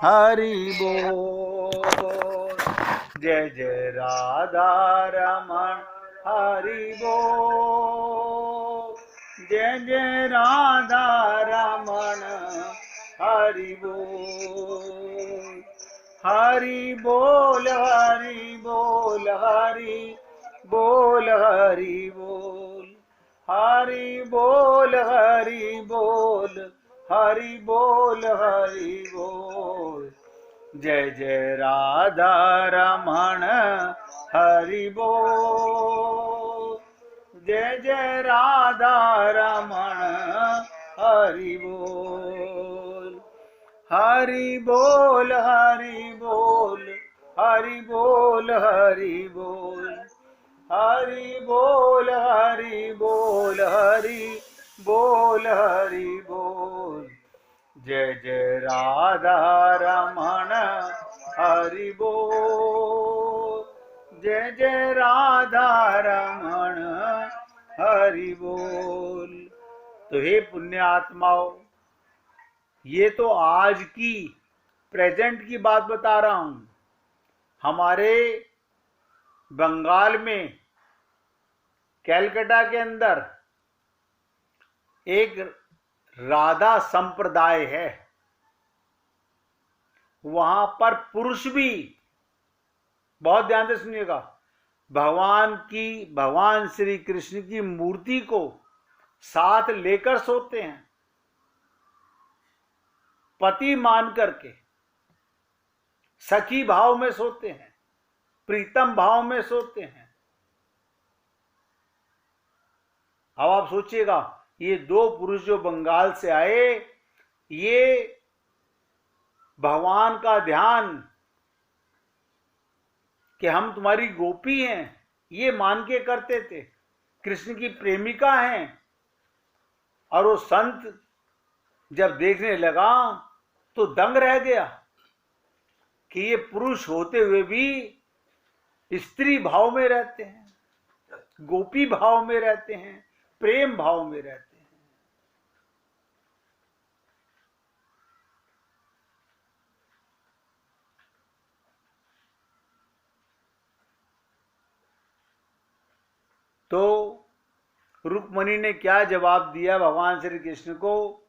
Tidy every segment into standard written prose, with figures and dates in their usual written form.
हरि बोल। जय जय राधा रमण हरि बोल। जय जय राधा रमण हरि बोल। हरि बोल हरि बोल हरि बोल हरि बोल। हरि बोल हरि बोल हरि बोल हरि बोल। जय जय राधा रमण हरि बोल। जय जय राधा रमण हरि बोल। हरि बोल हरि बोल हरि बोल हरि बोल। हरि बोल हरि बोल हरि बोल हरि बोल। जय जय राधा रमण हरि बोल। जय जय राधा रमण हरि बोल। तो हे पुण्य आत्माओं, ये तो आज की प्रेजेंट की बात बता रहा हूं। हमारे बंगाल में कैलकाटा के अंदर एक राधा संप्रदाय है। वहां पर पुरुष भी, बहुत ध्यान से सुनिएगा, भगवान श्री कृष्ण की मूर्ति को साथ लेकर सोते हैं, पति मान करके सखी भाव में सोते हैं, प्रीतम भाव में सोते हैं। अब आप सोचिएगा, ये दो पुरुष जो बंगाल से आए, ये भगवान का ध्यान कि हम तुम्हारी गोपी हैं, ये मान के करते थे, कृष्ण की प्रेमिका हैं। और वो संत जब देखने लगा तो दंग रह गया कि ये पुरुष होते हुए भी स्त्री भाव में रहते हैं, गोपी भाव में रहते हैं, प्रेम भाव में रहते हैं। तो रुक्मणी ने क्या जवाब दिया भगवान श्री कृष्ण को?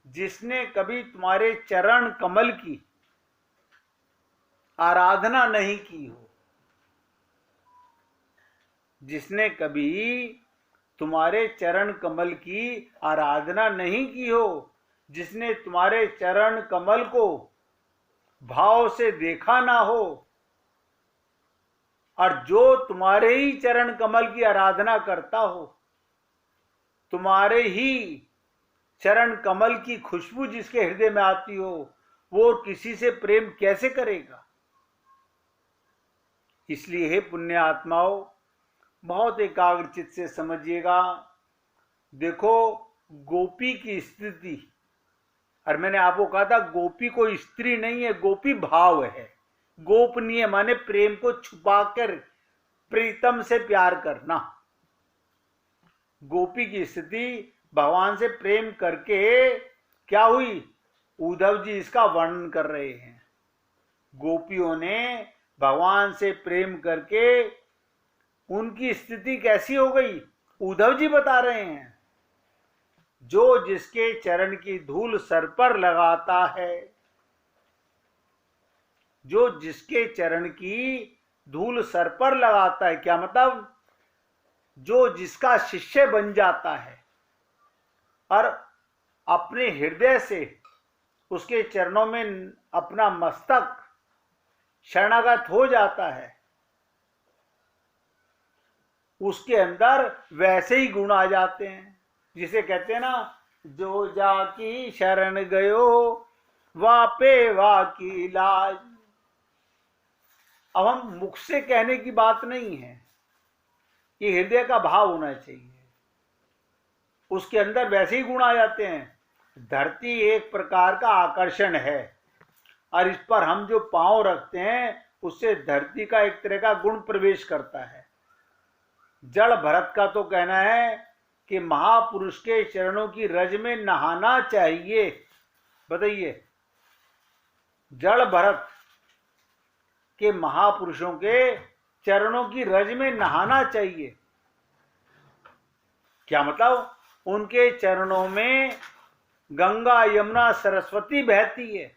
जिसने कभी तुम्हारे चरण कमल की आराधना नहीं की हो, जिसने कभी तुम्हारे चरण कमल की आराधना नहीं की हो, जिसने तुम्हारे चरण कमल को भाव से देखा ना हो, और जो तुम्हारे ही चरण कमल की आराधना करता हो, तुम्हारे ही चरण कमल की खुशबू जिसके हृदय में आती हो, वो किसी से प्रेम कैसे करेगा? इसलिए हे पुण्य आत्माओं, बहुत एकाग्रचित से समझिएगा। देखो, गोपी की स्थिति, और मैंने आपको कहा था गोपी कोई स्त्री नहीं है, गोपी भाव है। गोपनीय माने प्रेम को छुपाकर प्रीतम से प्यार करना। गोपी की स्थिति भगवान से प्रेम करके क्या हुई? उद्धव जी इसका वर्णन कर रहे हैं। गोपियों ने भगवान से प्रेम करके उनकी स्थिति कैसी हो गई, उद्धव जी बता रहे हैं। जो जिसके चरण की धूल सर पर लगाता है, जो जिसके चरण की धूल सर पर लगाता है, क्या मतलब? जो जिसका शिष्य बन जाता है और अपने हृदय से उसके चरणों में अपना मस्तक शरणागत हो जाता है, उसके अंदर वैसे ही गुण आ जाते हैं। जिसे कहते हैं ना, जो जाकी शरण गयो वापे वाकी लाज। अब हम मुख से कहने की बात नहीं है, ये हृदय का भाव होना चाहिए। उसके अंदर वैसे ही गुण आ जाते हैं। धरती एक प्रकार का आकर्षण है, और इस पर हम जो पांव रखते हैं उससे धरती का एक तरह का गुण प्रवेश करता है। जड़ भरत का तो कहना है कि महापुरुष के चरणों की रज में नहाना चाहिए। बताइए, जड़ भरत के महापुरुषों के चरणों की रज में नहाना चाहिए। क्या मतलब? उनके चरणों में गंगा यमुना सरस्वती बहती है।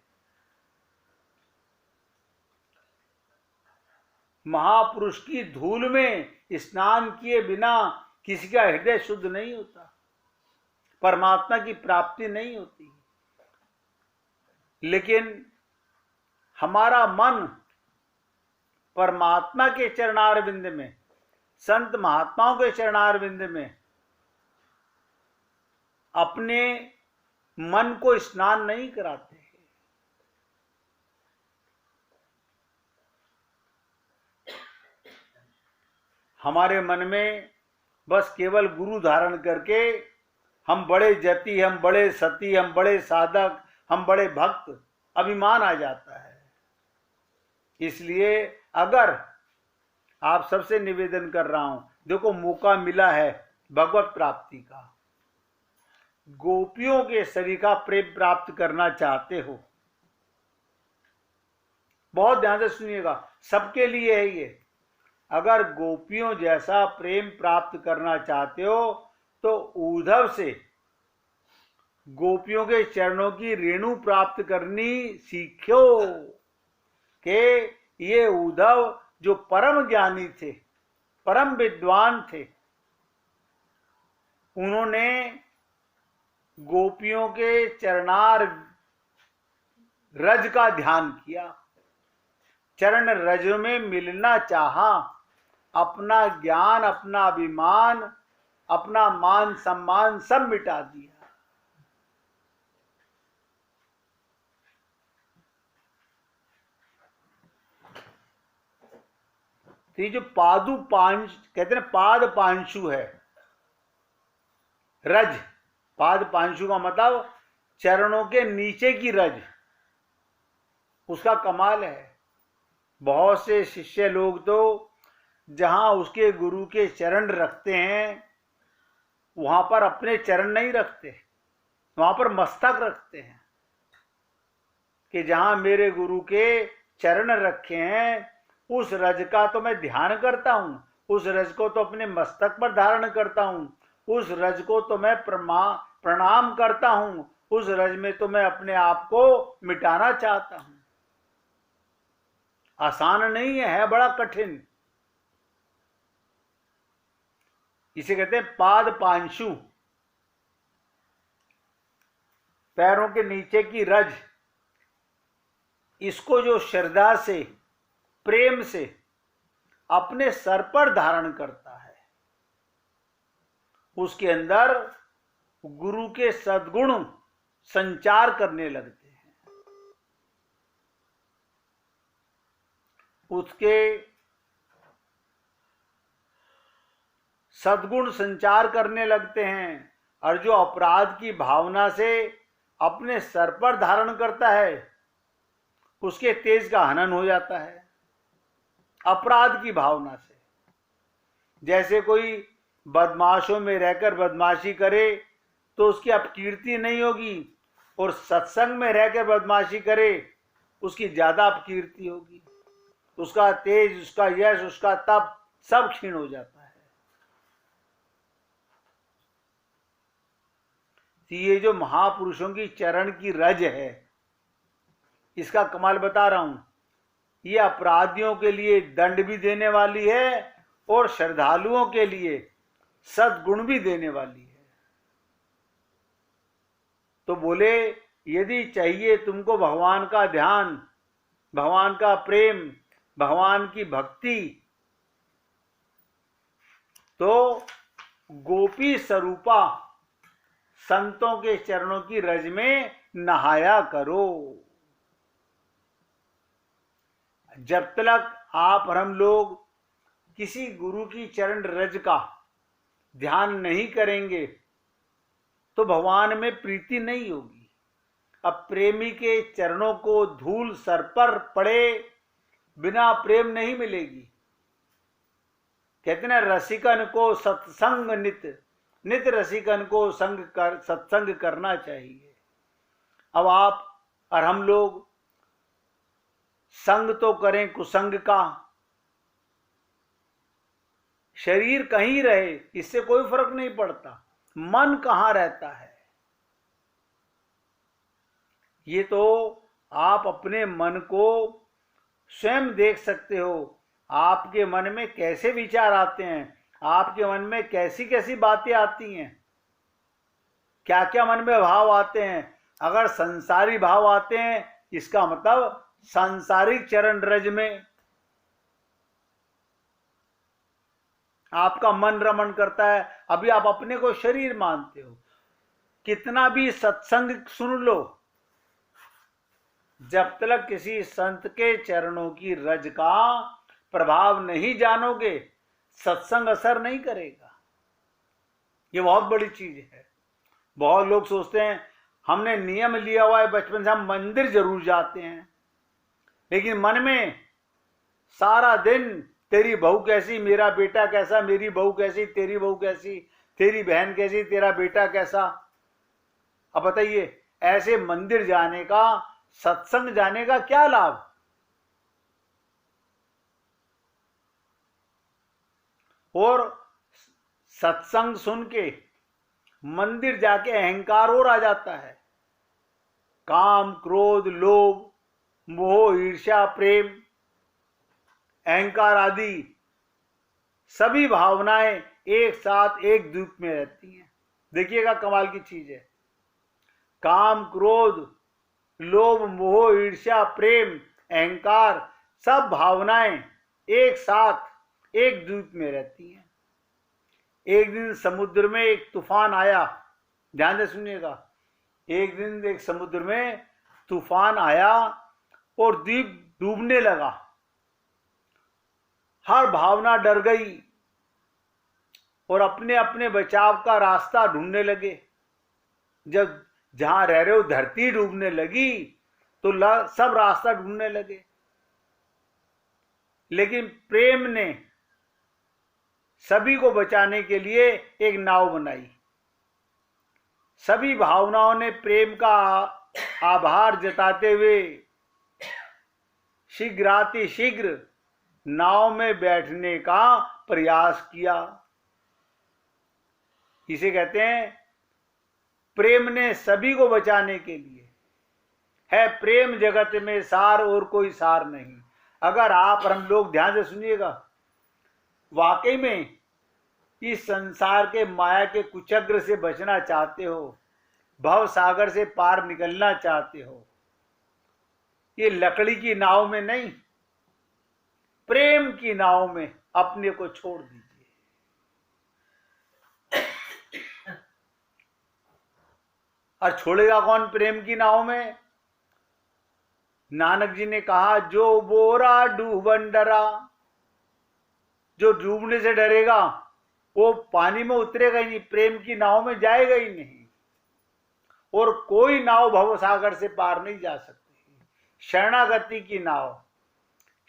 महापुरुष की धूल में स्नान किए बिना किसी का हृदय शुद्ध नहीं होता, परमात्मा की प्राप्ति नहीं होती। लेकिन हमारा मन परमात्मा के चरणारविंद में, संत महात्माओं के चरणारविंद में अपने मन को स्नान नहीं कराते। हमारे मन में बस केवल गुरु धारण करके हम बड़े जति, हम बड़े सती, हम बड़े साधक, हम बड़े भक्त, अभिमान आ जाता है। इसलिए अगर आप सबसे निवेदन कर रहा हूं, देखो मौका मिला है भगवत प्राप्ति का, गोपियों के शरीर का प्रेम प्राप्त करना चाहते हो, बहुत ध्यान से सुनिएगा, सबके लिए है ये। अगर गोपियों जैसा प्रेम प्राप्त करना चाहते हो तो उद्धव से गोपियों के चरणों की रेणु प्राप्त करनी सीखो। कि ये उद्धव जो परम ज्ञानी थे, परम विद्वान थे, उन्होंने गोपियों के चरणार रज का ध्यान किया, चरण रज में मिलना चाहा, अपना ज्ञान, अपना अभिमान, अपना मान सम्मान सब मिटा दिया। तो ये जो पादु पांश कहते हैं, पाद पांशु है रज। पाद पांशु का मतलब चरणों के नीचे की रज, उसका कमाल है। बहुत से शिष्य लोग तो जहां उसके गुरु के चरण रखते हैं वहां पर अपने चरण नहीं रखते, वहां पर मस्तक रखते हैं। कि जहां मेरे गुरु के चरण रखे हैं उस रज का तो मैं ध्यान करता हूं, उस रज को तो अपने मस्तक पर धारण करता हूं, उस रज को तो मैं प्रणाम करता हूं, उस रज में तो मैं अपने आप को मिटाना चाहता हूं। आसान नहीं है बड़ा कठिन। इसे कहते हैं पाद पांशु, पैरों के नीचे की रज। इसको जो श्रद्धा से, प्रेम से अपने सर पर धारण करता है, उसके अंदर गुरु के सद्गुण संचार करने लगते हैं। उसके सद्गुण संचार करने लगते हैं, और जो अपराध की भावना से अपने सर पर धारण करता है उसके तेज का हनन हो जाता है। अपराध की भावना से, जैसे कोई बदमाशों में रहकर बदमाशी करे तो उसकी अपकीर्ति नहीं होगी, और सत्संग में रहकर बदमाशी करे उसकी ज्यादा अपकीर्ति होगी। उसका तेज, उसका यश, उसका तप सब क्षीण हो जाता है। तो ये जो महापुरुषों की चरण की रज है, इसका कमाल बता रहा हूं। ये अपराधियों के लिए दंड भी देने वाली है और श्रद्धालुओं के लिए सद्गुण भी देने वाली है। तो बोले यदि चाहिए तुमको भगवान का ध्यान, भगवान का प्रेम, भगवान की भक्ति, तो गोपी स्वरूपा संतों के चरणों की रज में नहाया करो। जब तक आप और हम लोग किसी गुरु की चरण रज का ध्यान नहीं करेंगे तो भगवान में प्रीति नहीं होगी। अब प्रेमी के चरणों को धूल सर पर पड़े बिना प्रेम नहीं मिलेगी। कहते ना, रसिकन को सत्संग नित, नित रसिकन को सत्संग करना चाहिए। अब आप और हम लोग संग तो करें कुसंग का, शरीर कहीं रहे इससे कोई फर्क नहीं पड़ता, मन कहां रहता है। ये तो आप अपने मन को स्वयं देख सकते हो, आपके मन में कैसे विचार आते हैं, आपके मन में कैसी कैसी बातें आती हैं, क्या क्या मन में भाव आते हैं। अगर संसारी भाव आते हैं इसका मतलब सांसारिक चरण रज में आपका मन रमण करता है। अभी आप अपने को शरीर मानते हो, कितना भी सत्संग सुन लो, जब तक किसी संत के चरणों की रज का प्रभाव नहीं जानोगे सत्संग असर नहीं करेगा। ये बहुत बड़ी चीज है। बहुत लोग सोचते हैं हमने नियम लिया हुआ है, बचपन से हम मंदिर जरूर जाते हैं, लेकिन मन में सारा दिन तेरी बहू कैसी, मेरा बेटा कैसा, मेरी बहू कैसी, तेरी बहू कैसी, तेरी बहन कैसी, तेरा बेटा कैसा। अब बताइए ऐसे मंदिर जाने का, सत्संग जाने का क्या लाभ। और सत्संग सुन के मंदिर जाके अहंकार और आ जाता है। काम, क्रोध, लोभ, मोह, ईर्ष्या, प्रेम, अहंकार आदि सभी भावनाएं एक साथ एक द्वीप में रहती हैं। देखिएगा कमाल की चीज है। काम, क्रोध, लोभ, मोह, ईर्ष्या, प्रेम, अहंकार सब भावनाएं एक साथ एक द्वीप में रहती हैं। एक दिन समुद्र में एक तूफान आया, ध्यान से सुनिएगा। एक दिन एक समुद्र में तूफान आया और द्वीप डूबने लगा। हर भावना डर गई और अपने अपने बचाव का रास्ता ढूंढने लगे। जब जहां रह रहे हो धरती डूबने लगी तो सब रास्ता ढूंढने लगे, लेकिन प्रेम ने सभी को बचाने के लिए एक नाव बनाई। सभी भावनाओं ने प्रेम का आभार जताते हुए शीघ्रातिशीघ्र नाव में बैठने का प्रयास किया। इसे कहते हैं प्रेम ने सभी को बचाने के लिए है। प्रेम जगत में सार और कोई सार नहीं। अगर आप और हम लोग ध्यान से सुनिएगा, वाकई में इस संसार के माया के कुचक्र से बचना चाहते हो, भव सागर से पार निकलना चाहते हो, ये लकड़ी की नाव में नहीं, प्रेम की नाव में अपने को छोड़ दीजिए। और छोड़ेगा कौन प्रेम की नाव में? नानक जी ने कहा जो बोरा डूबन डरा, जो डूबने से डरेगा वो पानी में उतरेगा ही नहीं, प्रेम की नाव में जाएगा ही नहीं। और कोई नाव भवसागर से पार नहीं जा सकती। शरणागति की नाव,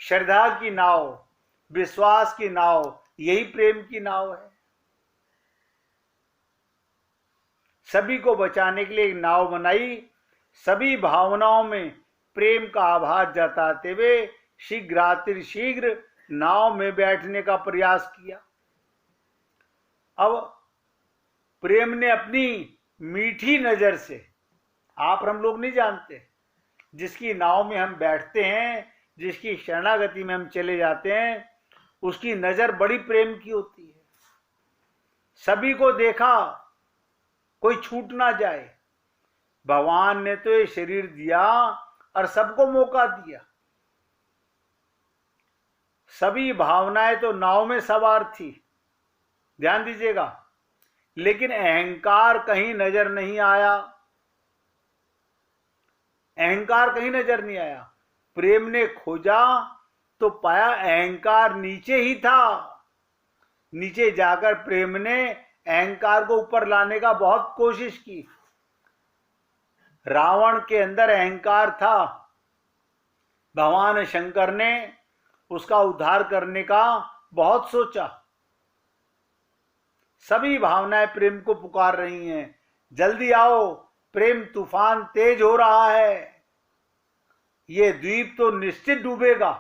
श्रद्धा की नाव, विश्वास की नाव, यही प्रेम की नाव है। सभी को बचाने के लिए एक नाव बनाई। सभी भावनाओं में प्रेम का आभार जताते हुए शीघ्रातिशीघ्र नाव में बैठने का प्रयास किया। अब प्रेम ने अपनी मीठी नजर से, आप हम लोग नहीं जानते, जिसकी नाव में हम बैठते हैं, जिसकी शरणागति में हम चले जाते हैं, उसकी नजर बड़ी प्रेम की होती है। सभी को देखा, कोई छूट ना जाए। भगवान ने तो ये शरीर दिया और सबको मौका दिया। सभी भावनाएं तो नाव में सवार थी, ध्यान दीजिएगा, लेकिन अहंकार कहीं नजर नहीं आया। अहंकार कहीं नजर नहीं आया। प्रेम ने खोजा तो पाया अहंकार नीचे ही था। नीचे जाकर प्रेम ने अहंकार को ऊपर लाने का बहुत कोशिश की। रावण के अंदर अहंकार था, भगवान शंकर ने उसका उद्धार करने का बहुत सोचा। सभी भावनाएं प्रेम को पुकार रही हैं, जल्दी आओ, प्रेम तूफान तेज हो रहा है। ये द्वीप तो निश्चित डूबेगा,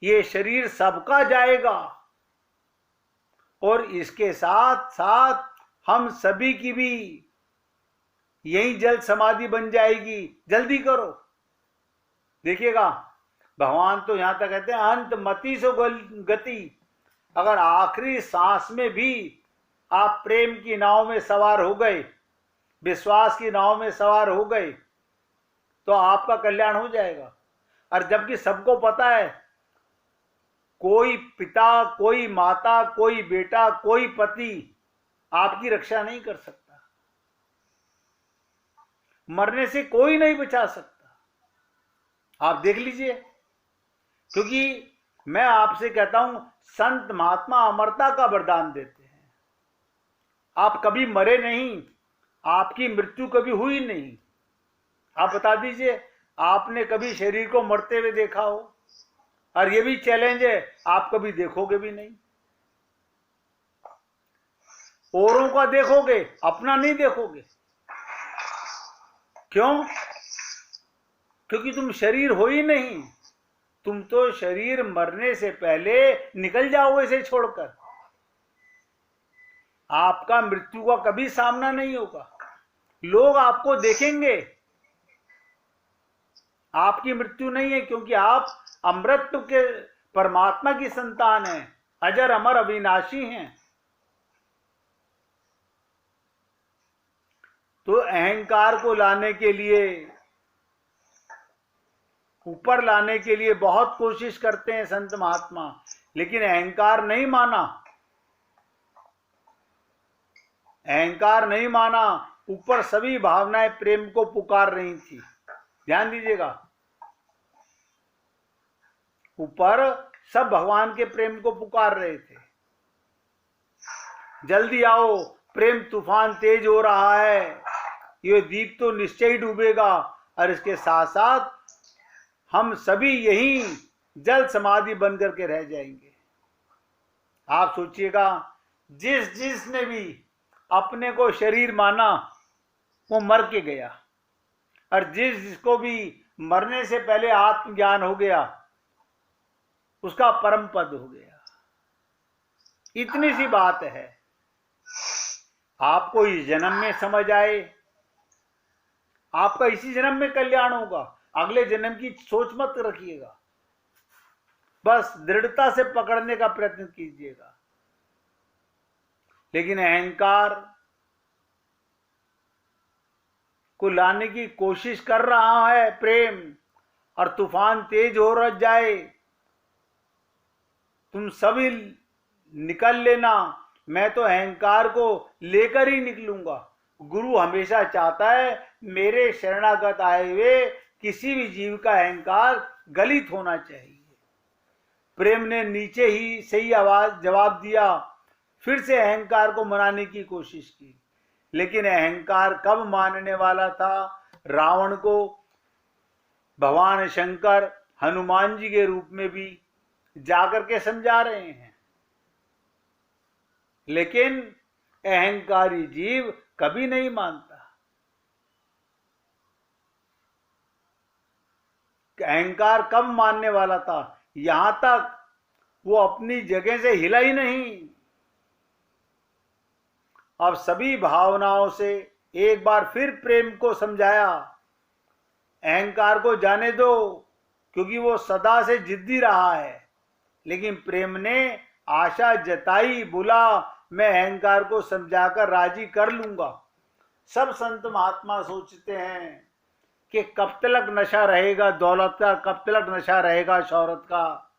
ये शरीर सबका जाएगा और इसके साथ साथ हम सभी की भी यही जल समाधि बन जाएगी। जल्दी करो। देखिएगा, भगवान तो यहां तक कहते हैं अंत मति सो गति। अगर आखिरी सांस में भी आप प्रेम की नाव में सवार हो गए, विश्वास की नाव में सवार हो गए, तो आपका कल्याण हो जाएगा। और जबकि सबको पता है, कोई पिता, कोई माता, कोई बेटा, कोई पति आपकी रक्षा नहीं कर सकता, मरने से कोई नहीं बचा सकता। आप देख लीजिए, क्योंकि मैं आपसे कहता हूं, संत महात्मा अमरता का वरदान देते हैं। आप कभी मरे नहीं, आपकी मृत्यु कभी हुई नहीं। आप बता दीजिए, आपने कभी शरीर को मरते हुए देखा हो? और ये भी चैलेंज है, आप कभी देखोगे भी नहीं। औरों का देखोगे, अपना नहीं देखोगे। क्यों? क्योंकि तुम शरीर हो ही नहीं। तुम तो शरीर मरने से पहले निकल जाओगे इसे छोड़कर। आपका मृत्यु का कभी सामना नहीं होगा। लोग आपको देखेंगे, आपकी मृत्यु नहीं है, क्योंकि आप अमृत के परमात्मा की संतान हैं, अजर अमर अविनाशी हैं। तो अहंकार को लाने के लिए, ऊपर लाने के लिए बहुत कोशिश करते हैं संत महात्मा, लेकिन अहंकार नहीं माना। अहंकार नहीं माना। ऊपर सभी भावनाएं प्रेम को पुकार रही थी। ध्यान दीजिएगा, ऊपर सब भगवान के प्रेम को पुकार रहे थे। जल्दी आओ, प्रेम तूफान तेज हो रहा है, ये द्वीप तो निश्चय ही डूबेगा। और इसके साथ साथ हम सभी यही जल समाधि बन करके रह जाएंगे। आप सोचिएगा, जिसने भी अपने को शरीर माना वो मर के गया, और जिसको भी मरने से पहले आत्मज्ञान हो गया उसका परम पद हो गया। इतनी सी बात है। आपको इस जन्म में समझ आए, आपका इसी जन्म में कल्याण होगा। अगले जन्म की सोच मत रखिएगा, बस दृढ़ता से पकड़ने का प्रयत्न कीजिएगा। लेकिन अहंकार को लाने की कोशिश कर रहा है प्रेम, और तूफान तेज हो रह जाए, तुम सभी निकल लेना, मैं तो अहंकार को लेकर ही निकलूंगा। गुरु हमेशा चाहता है मेरे शरणागत आए हुए किसी भी जीव का अहंकार गलित होना चाहिए। प्रेम ने नीचे ही सही आवाज जवाब दिया, फिर से अहंकार को मनाने की कोशिश की, लेकिन अहंकार कब मानने वाला था? रावण को भगवान शंकर हनुमान जी के रूप में भी जाकर के समझा रहे हैं, लेकिन अहंकारी जीव कभी नहीं मानता। अहंकार कब मानने वाला था? यहां तक वो अपनी जगह से हिला ही नहीं। अब सभी भावनाओं से एक बार फिर प्रेम को समझाया, अहंकार को जाने दो, क्योंकि वो सदा से जिद्दी रहा है। लेकिन प्रेम ने आशा जताई, बोला मैं अहंकार को समझाकर राजी कर लूंगा। सब संत महात्मा सोचते हैं कि कब तक नशा रहेगा दौलत का, कब तक नशा रहेगा शौहरत का।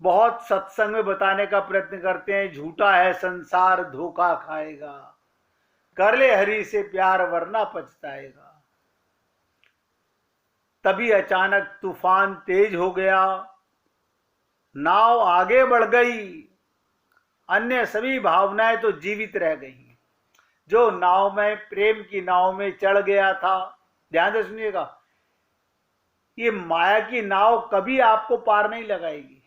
बहुत सत्संग में बताने का प्रयत्न करते हैं, झूठा है संसार धोखा खाएगा, कर ले हरि से प्यार वरना पछताएगा। तभी अचानक तूफान तेज हो गया, नाव आगे बढ़ गई, अन्य सभी भावनाएं तो जीवित रह गई। जो नाव में, प्रेम की नाव में चढ़ गया था, ध्यान से सुनिएगा, ये माया की नाव कभी आपको पार नहीं लगाएगी।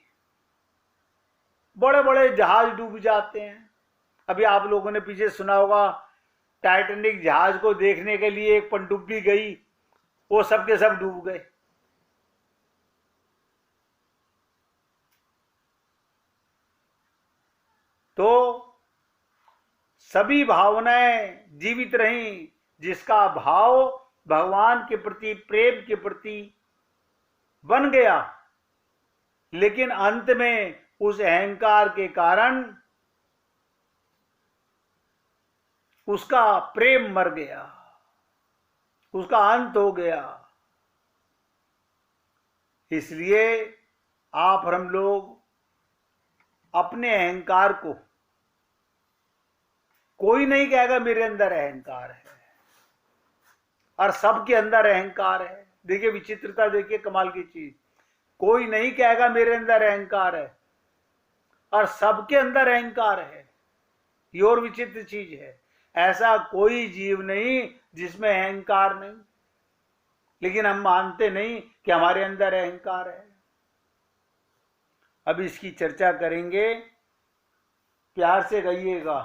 बड़े बड़े जहाज डूब जाते हैं। अभी आप लोगों ने पीछे सुना होगा, टाइटैनिक जहाज को देखने के लिए एक पनडुब्बी गई, वो सब के सब डूब गए। तो सभी भावनाएं जीवित रहीं, जिसका भाव भगवान के प्रति, प्रेम के प्रति बन गया, लेकिन अंत में उस अहंकार के कारण उसका प्रेम मर गया, उसका अंत हो गया। इसलिए आप और हम लोग अपने अहंकार को, कोई नहीं कहेगा मेरे अंदर अहंकार है, और सबके अंदर अहंकार है। देखिए विचित्रता, देखिए कमाल की चीज, कोई नहीं कहेगा मेरे अंदर अहंकार है और सबके अंदर अहंकार है। ये और विचित्र चीज है, ऐसा कोई जीव नहीं जिसमें अहंकार नहीं, लेकिन हम मानते नहीं कि हमारे अंदर अहंकार है। अब इसकी चर्चा करेंगे, प्यार से कहिएगा।